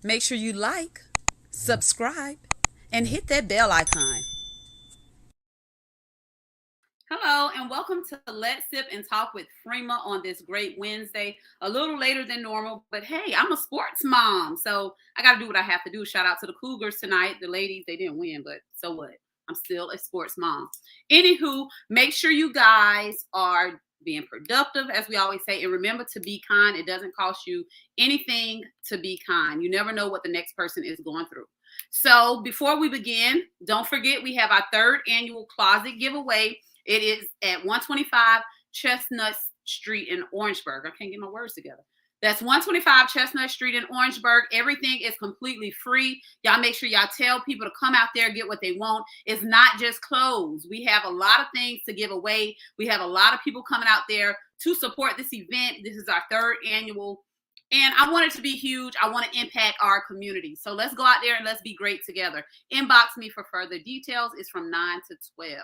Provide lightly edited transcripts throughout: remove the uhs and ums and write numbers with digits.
Make sure you like, subscribe, and hit that bell icon. Hello, and welcome to Let's Sip and Talk with Freema on this great Wednesday. A little later than normal, but hey, I'm a sports mom, so I got to do what I have to do. Shout out to the Cougars tonight. The ladies, they didn't win, but so what? I'm still a sports mom. Anywho, make sure you guys are being productive, as we always say, and remember to be kind. It doesn't cost you anything to be kind. You never know what the next person is going through. So before we begin, don't forget we have our third annual closet giveaway. It is at 125 Chestnut Street in Orangeburg. I can't get my words together. That's 125 Chestnut Street in Orangeburg. Everything is completely free. Y'all make sure y'all tell people to come out there, get what they want. It's not just clothes. We have a lot of things to give away. We have a lot of people coming out there to support this event. This is our third annual, and I want it to be huge. I want to impact our community. So let's go out there and let's be great together. Inbox me for further details. It's from 9 to 12.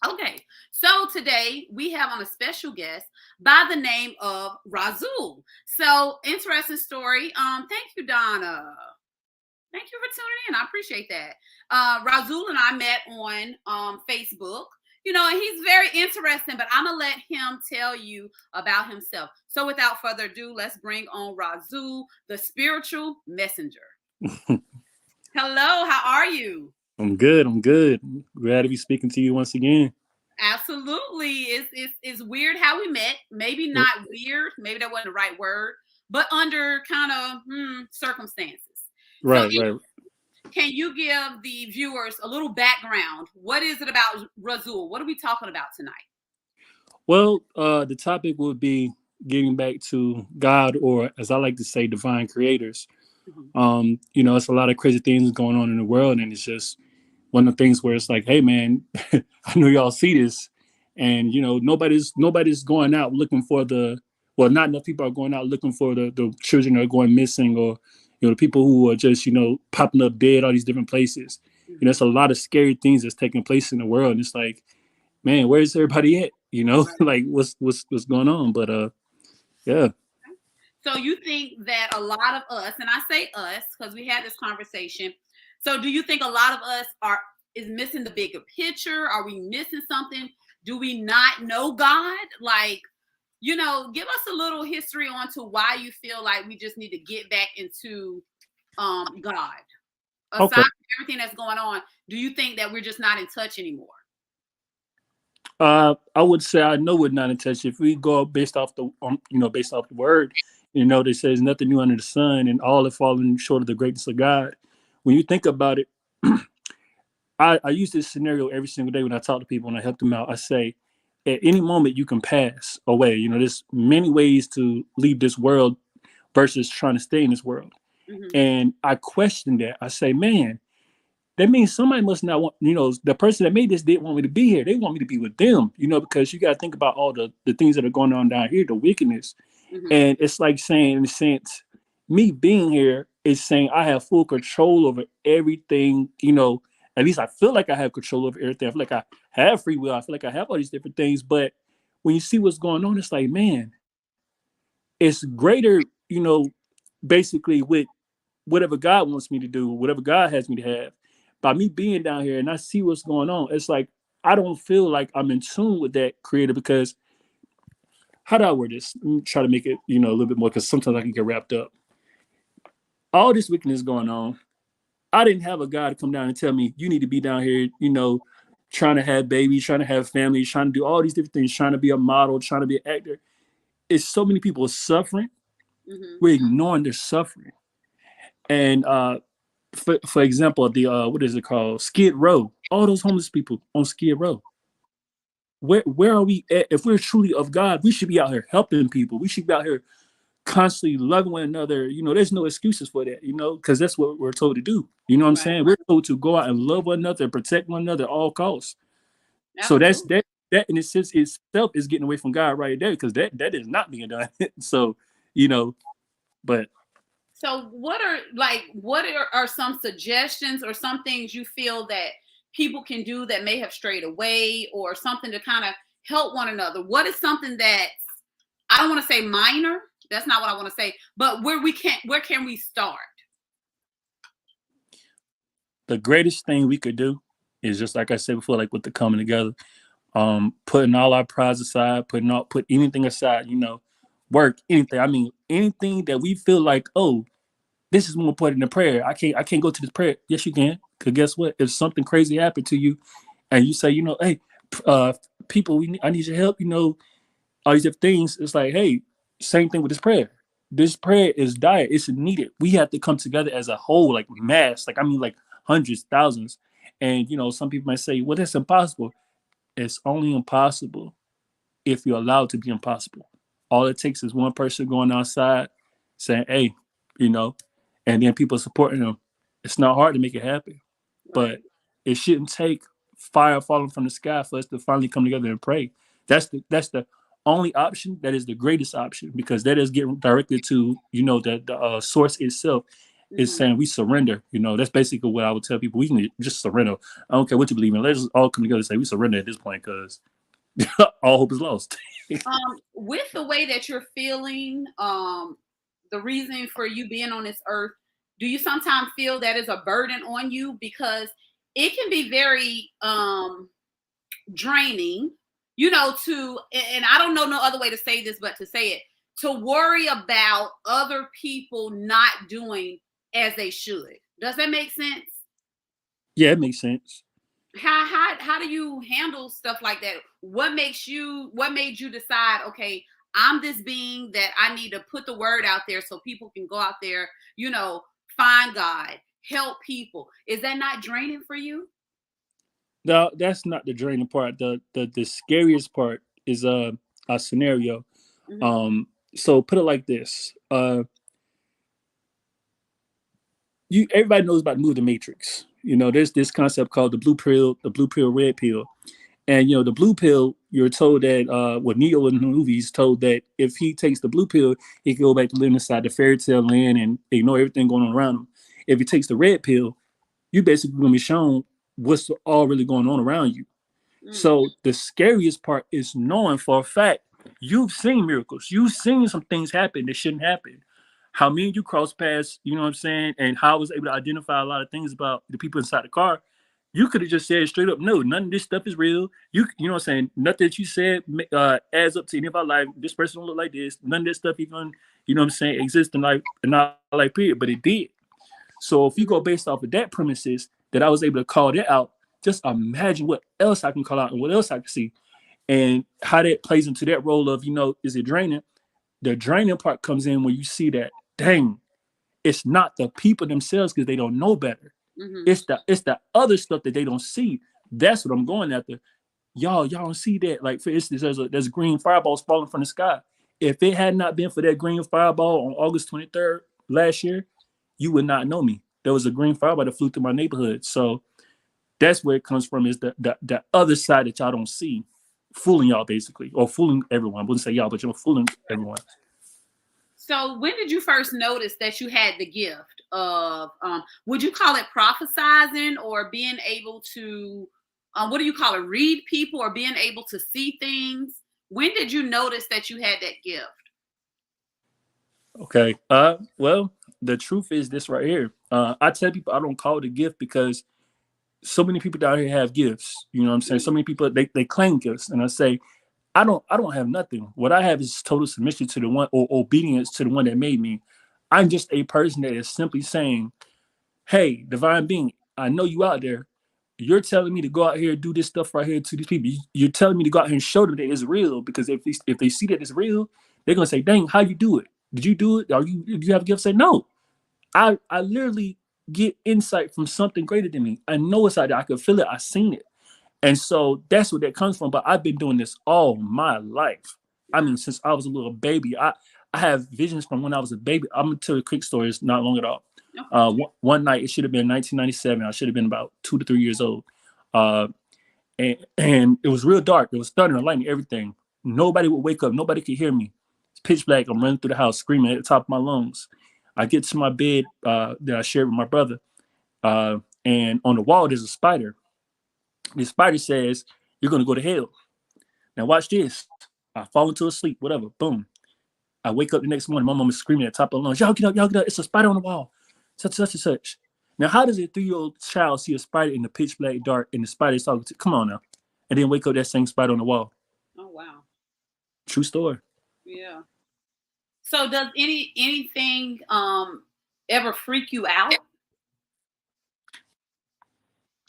Okay, so today we have on a special guest by the name of Rasul. So interesting story. Thank you, Donna. Thank you for tuning in. I appreciate that. Rasul and I met on Facebook. You know, and he's very interesting, but I'm gonna let him tell you about himself. So without further ado, let's bring on Rasul, the spiritual messenger. Hello, how are you? I'm good. I'm good. Glad to be speaking to you once again. Absolutely. It's weird how we met. Maybe not weird. Maybe that wasn't the right word, but under kind of circumstances. Right, so right. Can you give the viewers a little background? What is it about Rasul? What are we talking about tonight? Well, the topic would be getting back to God, or as I like to say, divine creators. It's a lot of crazy things going on in the world, and it's just one of the things where it's like, hey man, I know y'all see this, and nobody's going out looking for not enough people are going out looking for the children that are going missing, or the people who are just popping up dead all these different places. There's a lot of scary things that's taking place in the world, and it's like, man, where's everybody at? Like what's going on? But yeah. So you think that a lot of us, and I say us because we had this conversation. So do you think a lot of us is missing the bigger picture? Are we missing something? Do we not know God? Like, give us a little history onto why you feel like we just need to get back into God. Aside from everything that's going on, do you think that we're just not in touch anymore? I would say I know we're not in touch. If we go based off the word, that says nothing new under the sun, and all have fallen short of the greatness of God. When you think about it, I use this scenario every single day when I talk to people and I help them out. I say, at any moment you can pass away. There's many ways to leave this world versus trying to stay in this world. And I question that. I say, man, that means somebody must not want, the person that made this didn't want me to be here. They want me to be with them, because you got to think about all the things that are going on down here, the wickedness. And it's like saying, in a sense, me being here is saying I have full control over everything, at least I feel like I have control over everything. I feel like I have free will. I feel like I have all these different things. But when you see what's going on, it's like, man, it's greater, basically with whatever God wants me to do, whatever God has me to have. By me being down here and I see what's going on, it's like I don't feel like I'm in tune with that creator, because how do I word this? Let me try to make it, a little bit more, because sometimes I can get wrapped up. All this wickedness going on. I didn't have a guy to come down and tell me you need to be down here, trying to have babies, trying to have families, trying to do all these different things, trying to be a model, trying to be an actor. It's so many people suffering. Mm-hmm. We're ignoring their suffering. And for example, the what is it called? Skid Row. All those homeless people on Skid Row. Where are we at? If we're truly of God, we should be out here helping people. We should be out here constantly loving one another. There's no excuses for that, because that's what we're told to do. You know what I'm Right. saying? We're told to go out and love one another and protect one another at all costs. So that's Absolutely. that in a sense itself is getting away from God right there, because that is not being done. So, you know, but So what are some suggestions or some things you feel that people can do that may have strayed away, or something to kind of help one another? What is something that, I don't want to say minor, that's not what I want to say, but where can we start? the greatest thing we could do is just like I said before, like with the coming together, putting all our prides aside, put anything aside, work, anything. I mean, anything that we feel like, oh, this is more important than prayer. I can't go to this prayer. Yes, you can. Cause guess what? If something crazy happened to you, and you say, hey, uh, people, I need your help. All these different things. It's like, hey, same thing with this prayer. This prayer is dire. It's needed. We have to come together as a whole, like mass. Like I mean, like hundreds, thousands. And some people might say, well, that's impossible. It's only impossible if you're allowed to be impossible. All it takes is one person going outside saying, hey, you know, and then people supporting them. It's not hard to make it happen, but Right. it shouldn't take fire falling from the sky for us to finally come together and pray. That's the only option. That is the greatest option, because that is getting directly to the source itself is Mm-hmm. saying we surrender. That's basically what I would tell people. We can just surrender. I don't care what you believe in. Let's just all come together and say we surrender at this point, because all hope is lost. With the way that you're feeling, the reason for you being on this earth, do you sometimes feel that is a burden on you? Because it can be very draining, and I don't know no other way to say this but to say it, to worry about other people not doing as they should. Does that make sense? Yeah, it makes sense. How do you handle stuff like that? What made you decide, okay, I'm this being that I need to put the word out there so people can go out there, find God, help people? Is that not draining for you? No, that's not the draining part. The scariest part is a scenario. Mm-hmm. So put it like this. You Everybody knows about the movie The Matrix. There's this concept called the blue pill, red pill. And the blue pill, you're told that Neo in the movies told that if he takes the blue pill, he can go back to living inside the fairy tale land and ignore everything going on around him. If he takes the red pill, you basically gonna be shown what's all really going on around you. Mm. So the scariest part is knowing for a fact you've seen miracles. You've seen some things happen that shouldn't happen. How me and you cross paths, you know what I'm saying? And how I was able to identify a lot of things about the people inside the car. You could have just said straight up, no, none of this stuff is real. You know what I'm saying? Nothing that you said adds up to any of our life. This person don't look like this. None of this stuff even, you know what I'm saying, exists in our life period, but it did. So if you go Mm-hmm. based off of that premises that I was able to call that out, just imagine what else I can call out and what else I can see, and how that plays into that role of, is it draining? The draining part comes in when you see that, dang, it's not the people themselves because they don't know better. Mm-hmm. It's the other stuff that they don't see. That's what I'm going after. Y'all don't see that. Like for instance, there's green fireballs falling from the sky. If it had not been for that green fireball on August 23rd last year, you would not know me. There was a green fireball that flew through my neighborhood. So that's where it comes from, is the other side that y'all don't see, fooling y'all basically, or fooling everyone. I wouldn't say y'all, but you're fooling everyone. So when did you first notice that you had the gift of, would you call it prophesizing, or being able to, what do you call it, read people, or being able to see things? When did you notice that you had that gift? Okay. Well, the truth is this right here. I tell people I don't call it a gift because so many people down here have gifts. You know what I'm saying? So Mm. many people they claim gifts, and I say I don't have nothing. What I have is total submission to the one, or obedience to the one that made me. I'm just a person that is simply saying, hey, divine being, I know you out there. You're telling me to go out here and do this stuff right here to these people. You're telling me to go out here and show them that it's real, because if they see that it's real, they're gonna say, dang, how you do it? Did you do it? Do you have a gift? Say no. I literally get insight from something greater than me. I know it's out there. I can feel it. I've seen it. And so that's where that comes from. But I've been doing this all my life. I Wow. mean, since I was a little baby. I have visions from when I was a baby. I'm gonna tell you a quick story. It's not long at all. Okay. One night, it should have been 1997. I should have been about 2 to 3 years old. Uh, and it was real dark. It was thunder and lightning, everything. Nobody would wake up. Nobody could hear me. It's pitch black. I'm running through the house screaming at the top of my lungs. I get to my bed that I shared with my brother, and on the wall there's a spider. The spider says, "You're gonna go to hell." Now watch this. I fall into a sleep. Whatever. Boom. I wake up the next morning. My mom is screaming at the top of the lungs, "Y'all get up! Y'all get up! It's a spider on the wall." Such and such. Now, how does a 3-year-old child see a spider in the pitch black dark and the spider is talking to? Come on now, and then wake up that same spider on the wall? Oh wow. True story. Yeah. So does anything ever freak you out?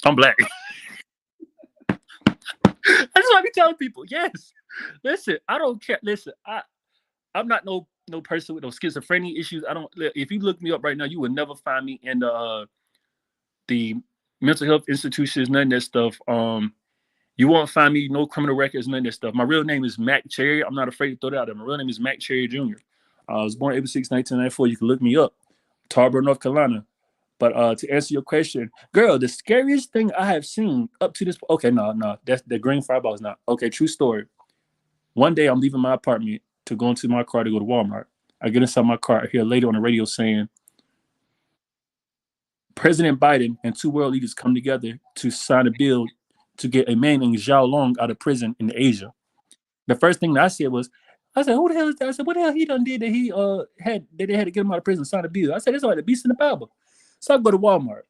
I'm black. That's what I be telling people. Yes. Listen, I don't care. Listen, I'm not no person with no schizophrenia issues. I don't. If you look me up right now, you would never find me in the mental health institutions, none of that stuff. You won't find me no criminal records, none of that stuff. My real name is Mac Cherry. I'm not afraid to throw that out there. My real name is Mac Cherry Jr. I was born April 6, 1994. You can look me up, Tarboro, North Carolina. But to answer your question, girl, the scariest thing I have seen up to this. Okay, no, that's the green fireball is not. Okay, true story. One day I'm leaving my apartment to go into my car to go to Walmart. I get inside my car. I hear a lady on the radio saying, President Biden and two world leaders come together to sign a bill to get a man named Zhao Long out of prison in Asia. The first thing that I said was, I said, who the hell is that? I said, what the hell he done did that he had that they had to get him out of prison and sign a bill? I said, it's like the beast in the Bible. So I go to Walmart.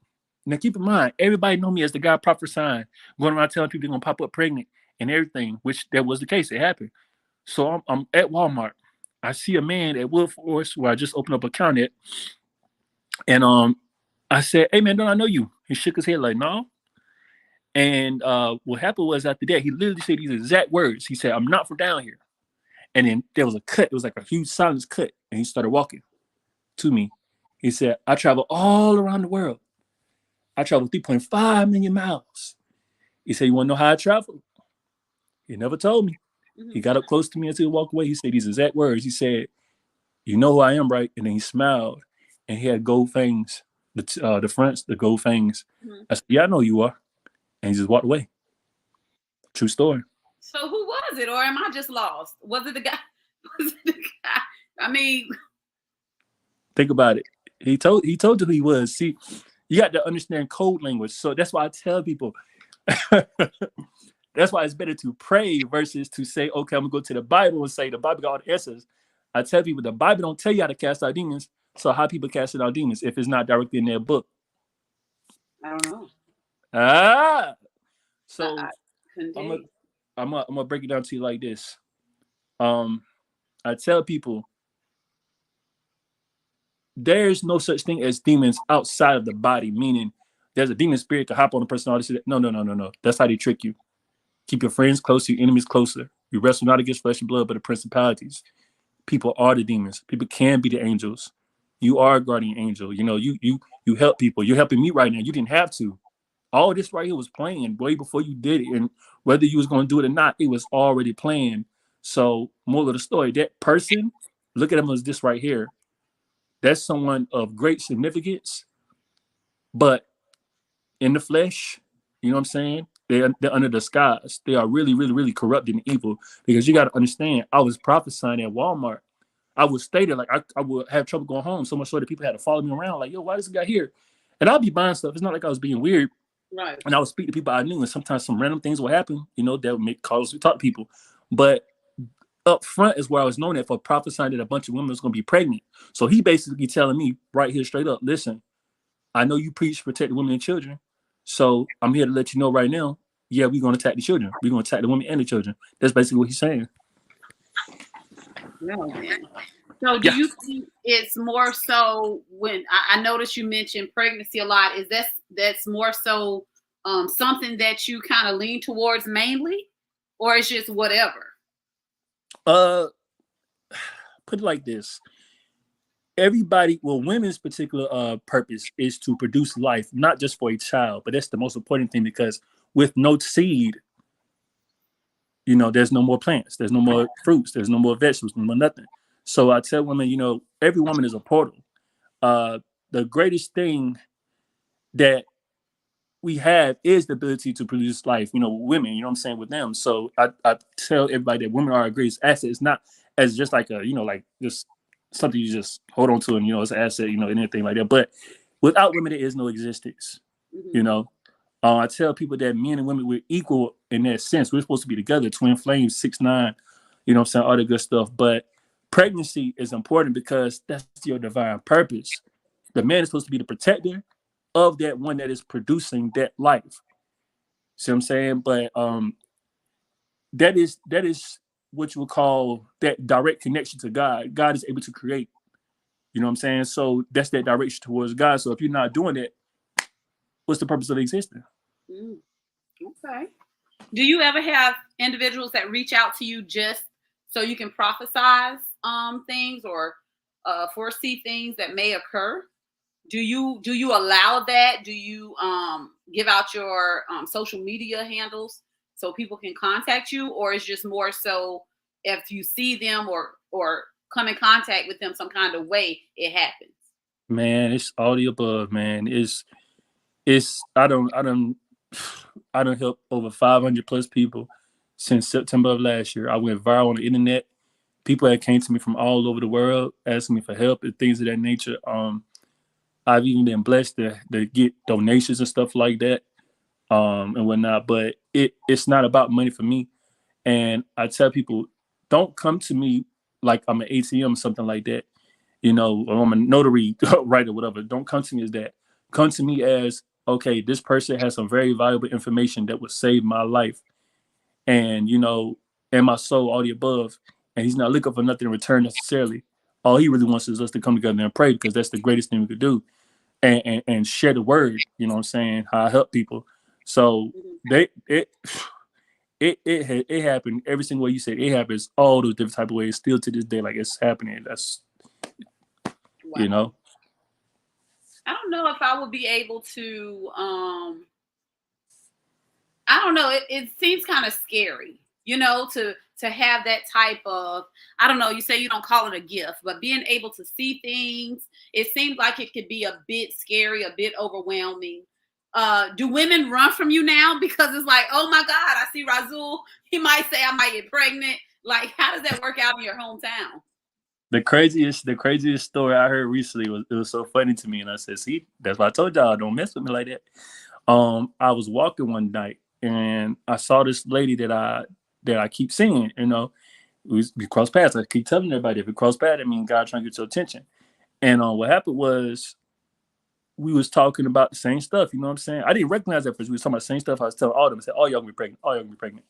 Now keep in mind, everybody know me as the guy prophesying, going around telling people they're gonna pop up pregnant and everything, which that was the case. It happened. So I'm at Walmart. I see a man at Wilforce where I just opened up an account at, and I said, "Hey man, don't I know you?" He shook his head like, "No." And what happened was after that, he literally said these exact words. He said, "I'm not from down here." And then there was a cut. It was like a huge silence cut, and he started walking to me. He said, "I travel all around the world. I traveled 3.5 million miles." He said, "You want to know how I traveled?" He never told me. He Hmm. got up close to me until he walked away. He said these exact words. He said, "You know who I am, right?" And then he smiled, and he had gold fangs, the fronts, the gold fangs. Hmm. I said, "Yeah, I know you are." And he just walked away. True story. So who was it, or am I just lost? Was it the guy? Was it the guy? I mean, Think about it. He told you who he was. See, you got to understand code language. So that's why I tell people. That's why it's better to pray versus to say, okay, I'm gonna go to the Bible and say the Bible got all the answers. I tell people the Bible don't tell you how to cast out demons. So how people cast out demons if it's not directly in their book? I don't know. Ah, I so couldn't tell I'm gonna you. I'm gonna break it down to you like this. Um, I tell people there's no such thing as demons outside of the body, meaning there's a demon spirit to hop on a person. All this. No, no, no, no, no. That's how they trick you. Keep your friends close, your enemies closer. You wrestle not against flesh and blood, but the principalities. People are the demons. People can be the angels. You are a guardian angel. You know, you help people. You're helping me right now. You didn't have to. All this right here was planned way before you did it. And whether you was going to do it or not, it was already planned. So, more of the story, that person, look at them as this right here. That's someone of great significance, but in the flesh, you know what I'm saying? They're under disguise. They are really, really, really corrupt and evil. Because you got to understand, I was prophesying at Walmart. I would stay there, like I would have trouble going home, so much so that people had to follow me around, like, yo, why is this guy here? And I'll be buying stuff. It's not like I was being weird. Right. And I would speak to people I knew, and sometimes some random things will happen, that would make calls to talk to people. But up front is where I was known at for prophesying that a bunch of women was going to be pregnant. So he basically telling me right here straight up, listen, I know you preach protect women and children. So I'm here to let you know right now. yeah, we're going to attack the children. We're going to attack the women and the children. That's basically what he's saying. Well then. So do Yeah. you think it's more so when I noticed you mentioned pregnancy a lot, is that's more so something that you kind of lean towards mainly, or it's just whatever? Uh, put it like this: everybody, well, women's particular purpose is to produce life, not just for a child, but that's the most important thing because with no seed, there's no more plants, there's no more fruits, there's no more vegetables, no more nothing. So I tell women, every woman is a portal. Uh, the greatest thing that we have is the ability to produce life, women, what I'm saying, with them. So I tell everybody that women are a greatest asset. It's not as just like like just something you just hold on to and, it's an asset, and anything like that. But without women, there is no existence, you Mm-hmm. know. I tell people that men and women, we're equal in that sense. We're supposed to be together, twin flames, 6'9", what I'm saying, all the good stuff. But pregnancy is important because that's your divine purpose. The man is supposed to be the protector of that one that is producing that life. See what I'm saying? But that is what you would call that direct connection to God. God is able to create. You know what I'm saying? So that's that direction towards God. So if you're not doing it, what's the purpose of existing? Mm, okay. Do you ever have individuals that reach out to you just so you can prophesize things or foresee things that may occur? Do you allow that? Do you give out your social media handles so people can contact you, or is just more so if you see them or come in contact with them some kind of way, it happens? Man, it's all the above, man. It's I don't help over 500 plus people since September of last year. I went viral on the internet. People that came to me from all over the world asking me for help and things of that nature. I've even been blessed to get donations and stuff like that, and whatnot. But it's not about money for me. And I tell people, don't come to me like I'm an ATM or something like that, or I'm a notary, right, or whatever. Don't come to me as that. Come to me as, okay, this person has some very valuable information that would save my life and, and my soul, all the above. And he's not looking for nothing in return necessarily. All he really wants is us to come together and pray because that's the greatest thing we could do and share the word, what I'm saying, how I help people. So Mhm. they, it happened every single way you said it happens all those different type of ways still to this day like it's happening. That's you Wow. know I don't know if I would be able to I don't know. It seems kind of scary, to have that type of, I don't know, you say you don't call it a gift, but being able to see things, it seems like it could be a bit scary, a bit overwhelming. Do women run from you now because it's like, oh my God, I see Rasul. He might say I might get pregnant. Like, how does that work out in your hometown? the craziest story I heard recently was, it was so funny to me, and I said, see, that's why I told y'all don't mess with me like that. I was walking one night and I saw this lady that I keep seeing, we cross paths. I keep telling everybody, if we cross paths, I mean God trying to get your attention. And what happened was we was talking about the same stuff, you know what I'm saying? I didn't recognize that first. We was talking about the same stuff. I was telling all of them, I said, oh, y'all gonna be pregnant, oh, y'all gonna be pregnant.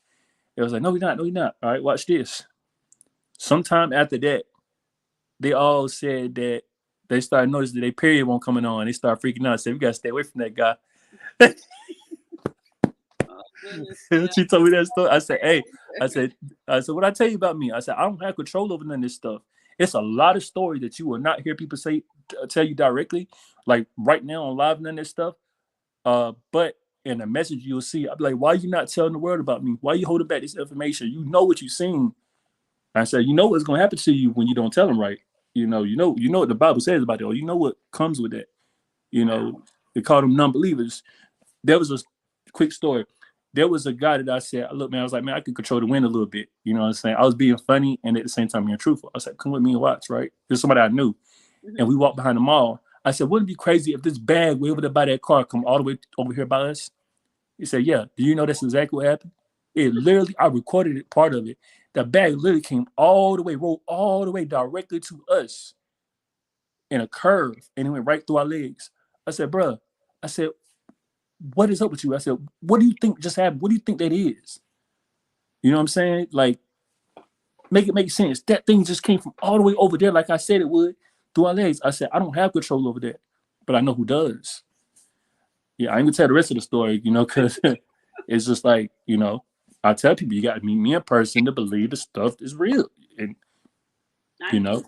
It was like, no, we're not, no, we're not. All right, watch this. Sometime after that, they all said that they started noticing that their period won't coming on. They start freaking out. Said, we gotta stay away from that guy. Oh goodness, yeah. She told me that story. I said, hey, I said, what I tell you about me? I said, I don't have control over none of this stuff. It's a lot of stories that you will not hear people say, tell you directly, like right now on live, none of this stuff. But in a message you'll see, I'll be like, why are you not telling the world about me? Why are you holding back this information? You know what you've seen. I said, you know what's gonna happen to you when you don't tell them right. You know what the Bible says about it, or you know what comes with it. You Wow. know, they call them non-believers. There was a quick story. There was a guy that I said, look, man, I was like, man, I could control the wind a little bit. You know what I'm saying? I was being funny and at the same time being truthful. I said, come with me and watch, right? There's somebody I knew. And Hmm. we walked behind the mall. I said, wouldn't it be crazy if this bag way over there by that car come all the way over here by us? He said, yeah. Do you know that's exactly what happened? It literally, I recorded it, part of it. The bag literally came all the way, rolled all the way directly to us in a curve, and it went right through our legs. I said, bruh, I said, what is up with you? I said, what do you think just happened? What do you think that is? You know what I'm saying? Like, make it make sense. That thing just came from all the way over there, like I said it would, through our legs. I said, I don't have control over that, but I know who does. Yeah, I ain't gonna tell the rest of the story, because it's just like, I tell people you got to meet me in person to believe the stuff is real, and I you get know, it.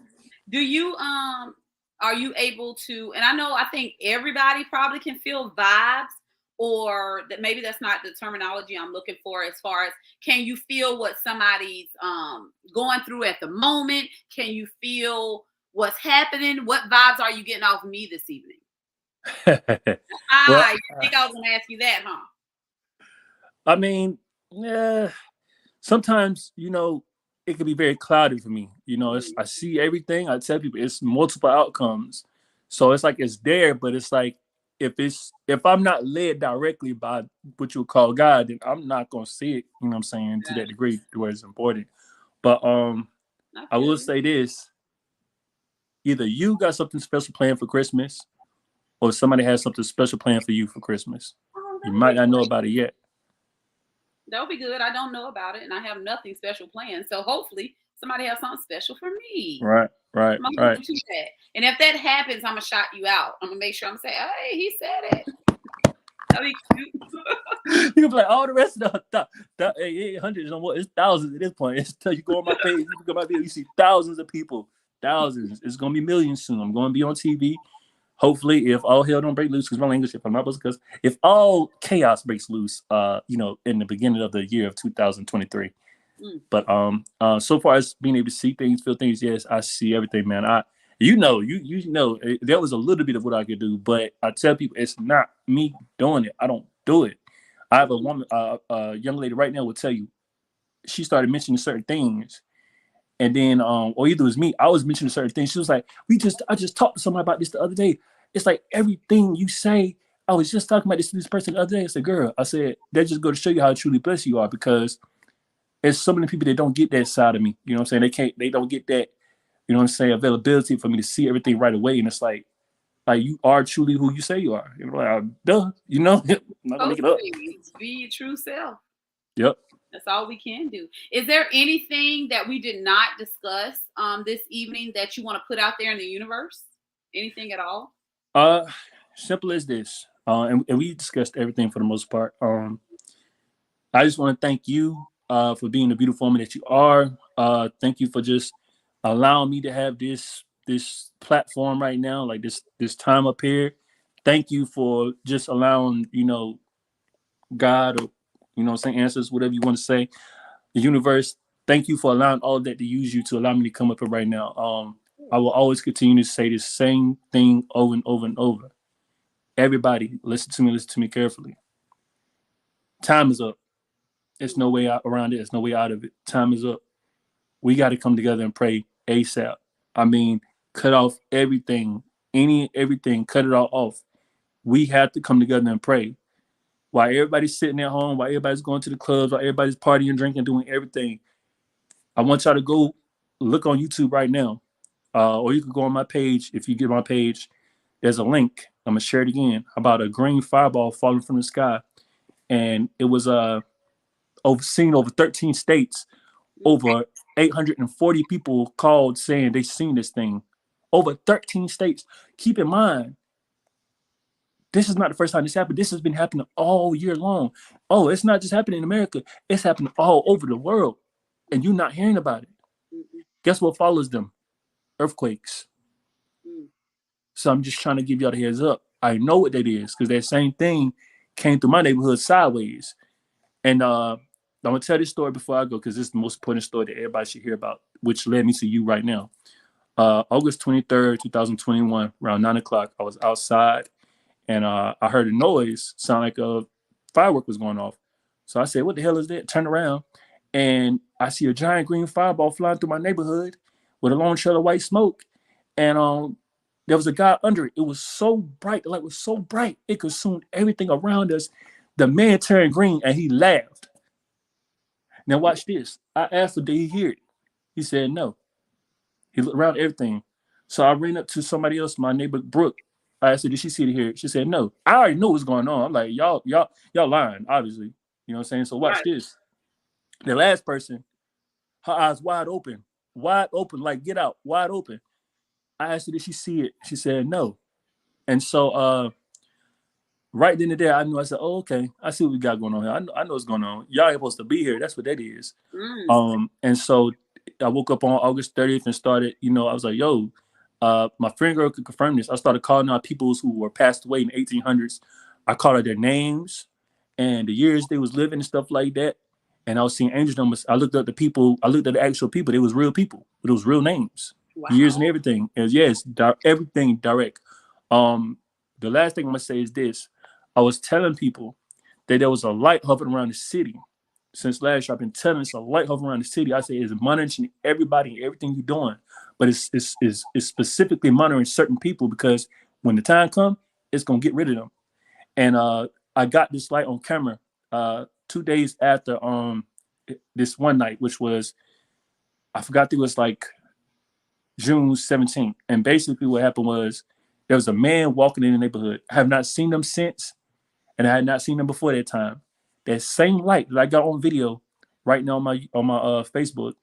Do you are you able to, and I think everybody probably can feel vibes, or that maybe that's not the terminology I'm looking for, as far as, can you feel what somebody's going through at the moment? Can you feel what's happening? What vibes are you getting off me this evening? well, You think I was gonna ask you that, huh? I mean, yeah, sometimes it can be very cloudy for me. I see everything. I tell people it's multiple outcomes, so it's like it's there, but it's like if I'm not led directly by what you would call God, then I'm not gonna see it. You know what I'm saying, to that Gotcha. degree to where it's important. But I I feel will you. say this: either you got something special planned for Christmas, or somebody has something special planned for you for Christmas. Oh, that You would might be not know great. about it yet. That would be good. I don't know about it, and I have nothing special planned. So hopefully, somebody has something special for me. Right, right, I'm gonna hold right. you to that. And if that happens, I'm gonna shout you out. I'm gonna make sure I'm saying, "Hey, he said it." That'd be cute. You can play all the rest of the 800s on what, it's thousands at this point. It's till you go on my page, you go on my video, you see thousands of people, thousands. It's gonna be millions soon. I'm gonna be on TV. Hopefully, if all hell don't break loose, because my language, if I'm not supposed, because if all chaos breaks loose, in the beginning of the year of 2023. Mm. But so far as being able to see things, feel things, yes, I see everything, man. There was a little bit of what I could do, but I tell people it's not me doing it. I don't do it. I have a woman, a young lady right now will tell you, she started mentioning certain things, and then or either it was me, I was mentioning certain things. She was like, I just talked to somebody about this the other day. It's like everything you say. I was just talking about this to this person the other day. I said, girl, I said, that just go to show you how truly blessed you are, because there's so many people that don't get that side of me. You know what I'm saying? They don't get that, availability for me to see everything right away. And it's like you are truly who you say you are. Like, duh, I'm not gonna make Supposed it to up. be. Be your true self. Yep. That's all we can do. Is there anything that we did not discuss this evening that you want to put out there in the universe? Anything at all? Uh, Simple as this. And we discussed everything for the most part. I just want to thank you for being the beautiful woman that you are. Thank you for just allowing me to have this platform right now, like this time up here. Thank you for just allowing, God, or saying answers, whatever you want to say, the universe. Thank you for allowing all of that to use you to allow me to come up here right now. I will always continue to say the same thing over and over and over. Everybody, listen to me carefully. Time is up. There's no way out around it. There's no way out of it. Time is up. We got to come together and pray ASAP. I mean, cut off everything, everything, cut it all off. We have to come together and pray. While everybody's sitting at home, while everybody's going to the clubs, while everybody's partying, drinking, doing everything, I want y'all to go look on YouTube right now. Or you could go on my page. If you get my page, there's a link. I'm going to share it again about a green fireball falling from the sky. And it was seen over 13 states. Over 840 people called saying they seen this thing. Over 13 states. Keep in mind, this is not the first time this happened. This has been happening all year long. Oh, it's not just happening in America. It's happening all over the world. And you're not hearing about it. Mm-mm. Guess what follows them? Earthquakes. Mm. So I'm just trying to give y'all the heads up. I know what that is, because that same thing came through my neighborhood sideways. And I'm gonna tell this story before I go, because this is the most important story that everybody should hear about, which led me to you right now. August 23rd, 2021, around 9 o'clock, I was outside, and I heard a noise, sound like a firework was going off. So I said, "What the hell is that?" Turn around, and I see a giant green fireball flying through my neighborhood with a long trail of white smoke, and there was a guy under it. It was so bright, the light was so bright, it consumed everything around us. The man turned green, and he laughed. Now watch this. I asked him, "Did he hear it?" He said no. He looked around everything. So I ran up to somebody else, my neighbor Brooke. I asked her, did she see it here? She said, no. I already knew what was going on. I'm like, y'all lying, obviously. You know what I'm saying? So watch Right. this. The last person, her eyes wide open, like get out, wide open. I asked her, did she see it? She said, no. And so right then and there, I knew. I said, oh, okay. I see what we got going on here. I know what's going on. Y'all ain't supposed to be here. That's what that is. And so I woke up on August 30th and started, I was like, yo, my friend girl could confirm this. I started calling out people who were passed away in the 1800s. I called out their names and the years they was living and stuff like that. And I was seeing angel numbers. I looked at the people. I looked at the actual people. They was real people. But it was real names, years and everything. And yes, everything direct. The last thing I'm going to say is this. I was telling people that there was a light hovering around the city. Since last year, I've been telling us a light hovering around the city. I say it's monitoring everybody and everything you're doing, but it's specifically monitoring certain people because when the time comes, it's gonna get rid of them. And I got this light on camera 2 days after this one night, which was I forgot it was like June 17th. And basically, what happened was there was a man walking in the neighborhood. I have not seen them since, and I had not seen them before that time. That same light that I got on video right now on my Facebook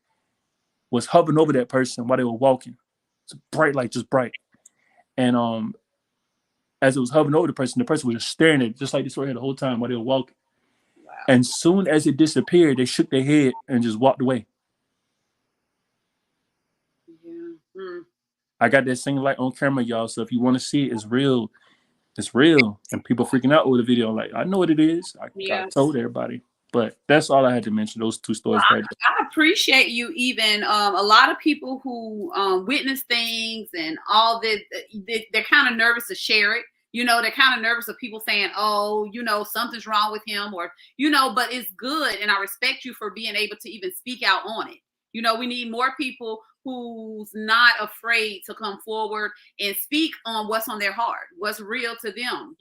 was hovering over that person while they were walking. It's a bright light, just bright. And as it was hovering over the person was just staring at it, just like this right here the whole time while they were walking. Wow. And soon as it disappeared, they shook their head and just walked away. Yeah. I got that same light on camera, y'all. So if you want to see it, it's real. It's real. And people freaking out over the video. Like, I know what it is. I told everybody. But that's all I had to mention, those two stories. Well, I appreciate you even. A lot of people who witness things and all that, they're kind of nervous to share it. They're kind of nervous of people saying, oh, something's wrong with him or, but it's good. And I respect you for being able to even speak out on it. We need more people who's not afraid to come forward and speak on what's on their heart, what's real to them,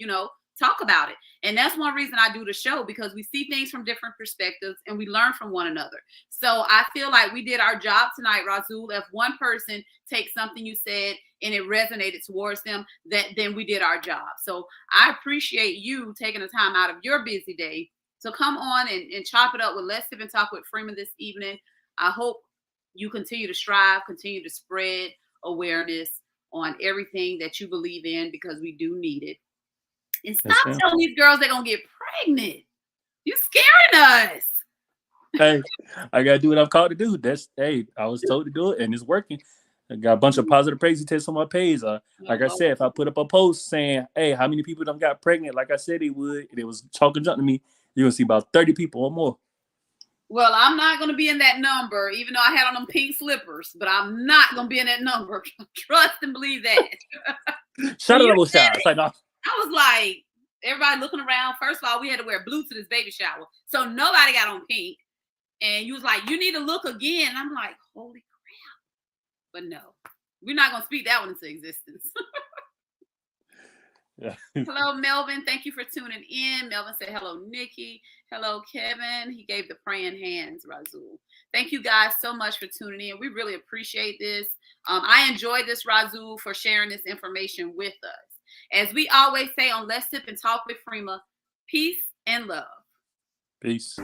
talk about it. And that's one reason I do the show, because we see things from different perspectives and we learn from one another. So I feel like we did our job tonight, Rasul. If one person takes something you said and it resonated towards them, then we did our job. So I appreciate you taking the time out of your busy day to come on and chop it up with Let's Sip and Talk with Freeman this evening. I hope you continue to strive, continue to spread awareness on everything that you believe in, because we do need it. And stop telling these girls they're going to get pregnant. You scaring us. Hey, I got to do what I'm called to do. I was told to do it, and it's working. I got a bunch of positive praise tests on my page. Like I said, if I put up a post saying, hey, how many people done got pregnant, like I said they would, and it was talking junk to me, you're going to see about 30 people or more. Well, I'm not going to be in that number, even though I had on them pink slippers, but I'm not going to be in that number. Trust and believe that. Shut up, little shower. It's like, no. I was like, everybody looking around. First of all, we had to wear blue to this baby shower. So nobody got on pink. And you was like, you need to look again. I'm like, holy crap. But no, we're not going to speak that one into existence. Yeah. Hello, Melvin. Thank you for tuning in. Melvin said, hello, Nikki. Hello, Kevin. He gave the praying hands, Rasul. Thank you guys so much for tuning in. We really appreciate this. I enjoyed this, Rasul, for sharing this information with us. As we always say on Let's Sip and Talk with Freema, peace and love. Peace.